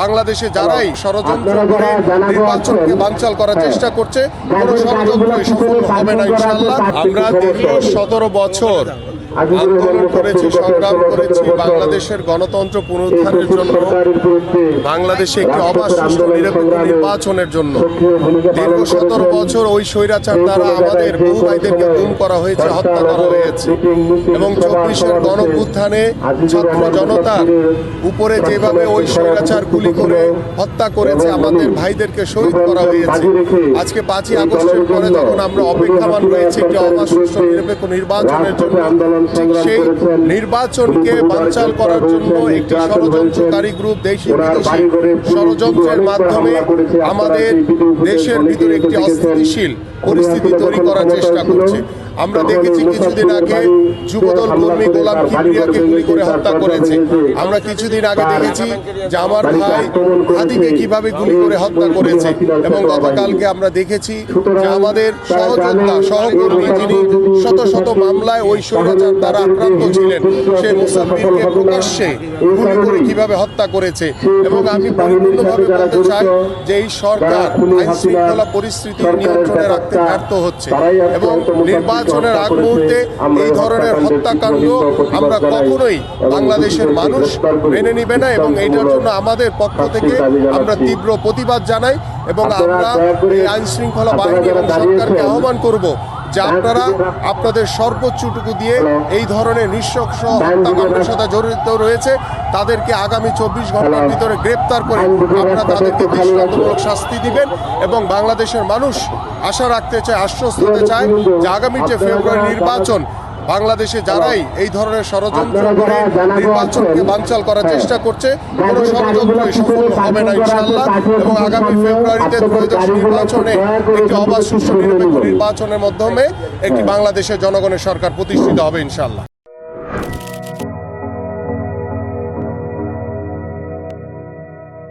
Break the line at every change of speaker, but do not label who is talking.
বাংলাদেশে যারাই ষড়যন্ত্র করে নির্বাচনকে বানচাল করার চেষ্টা করছে, কোনো ষড়যন্ত্রই সফল হবে না ইনশাআল্লাহ। আমরা দীর্ঘ 17 বছর আন্দোলন করেছি, সংগ্রাম করেছি বাংলাদেশের গণতন্ত্র পুনরুদ্ধারের জন্য, বাংলাদেশে একটি অবাধ সুষ্ঠু নিরপেক্ষ নির্বাচনের জন্য। দীর্ঘ 17 বছর ওই স্বৈরাচার দ্বারা আমাদের বহু ভাইদেরকে গুম করা হয়েছে, হত্যা করা হয়েছে, এবং 24-এর গণঅভ্যুত্থানে ছাত্র জনতার উপরে যেভাবে ওই স্বৈরাচার গুলি করে হত্যা করেছে, আমাদের ভাইদেরকে শহীদ করা হয়েছে। আজকে 5ই আগস্টের পরে যখন আমরা অপেক্ষামান রয়েছে একটি অবাধ সুষ্ঠু নিরপেক্ষ নির্বাচনের জন্য, ঠিক সেই নির্বাচনকে বানচাল করার জন্য একটি ষড়যন্ত্রকারী গ্রুপ দেশি বিদেশি ষড়যন্ত্রের মাধ্যমে আমাদের দেশের ভিতরে একটি অস্থিতিশীল পরিস্থিতি তৈরি করার চেষ্টা করছে। আমরা দেখেছি কিছুদিন আগে যুবদল কর্মী গোলাম কিবরিয়াকে গুলি করে হত্যা করেছে। আমরা কিছুদিন আগে দেখেছি যে আমার ভাই হাদিকে কিভাবে গুলি করে হত্যা করেছে, এবং গতকালকে আমরা দেখেছি যে আমাদের সহযোদ্ধা সহকর্মী যিনি শত শত মামলায় ওই স্বৈরাচার দ্বারা আক্রান্ত ছিলেন, সেই মুসাফিরকে প্রকাশ্যে গুলি করে কিভাবে হত্যা করেছে। এবং আমি পরিপূর্ণভাবে বলতে চাই যে এই সরকার আইন শৃঙ্খলা পরিস্থিতি নিয়ন্ত্রণে রাখতে ব্যর্থ হচ্ছে, এবং নির্বাচনের আগ মুহূর্তে এই ধরনের হত্যাকাণ্ড আমরা কখনোই বাংলাদেশের মানুষ মেনে নিবে না, এবং এইটার জন্য আমাদের পক্ষ থেকে আমরা তীব্র প্রতিবাদ জানাই। এবং আমরা এই আইন শৃঙ্খলা বাহিনী এবং সরকারকে আহ্বান করব যে আপনারা আপনাদের সর্বোচ্চটুকু দিয়ে এই ধরনের নৃশংস হত্যাকাণ্ডের সাথে জড়িত রয়েছে তাদেরকে আগামী 24 ঘন্টার ভিতরে গ্রেপ্তার করে আপনারা তাদেরকে দৃষ্টান্তমূলক শাস্তি দিবেন। এবং বাংলাদেশের মানুষ আশা রাখতে চায়, আশ্বস্ত হতে চায় যে আগামী যে ফেব্রুয়ারি নির্বাচন, বাংলাদেশে যারাই এই ধরনের ষড়যন্ত্র করে নির্বাচনকে বানচাল করার চেষ্টা করছে, কোনো ষড়যন্ত্রই সফল হবে না ইনশাআল্লাহ। এবং আগামী ফেব্রুয়ারিতে ত্রয়োদশ নির্বাচনে একটি অবাধ সুষ্ঠু নিরপেক্ষ নির্বাচনের মাধ্যমে একটি বাংলাদেশের জনগণের সরকার প্রতিষ্ঠিত হবে ইনশাআল্লাহ।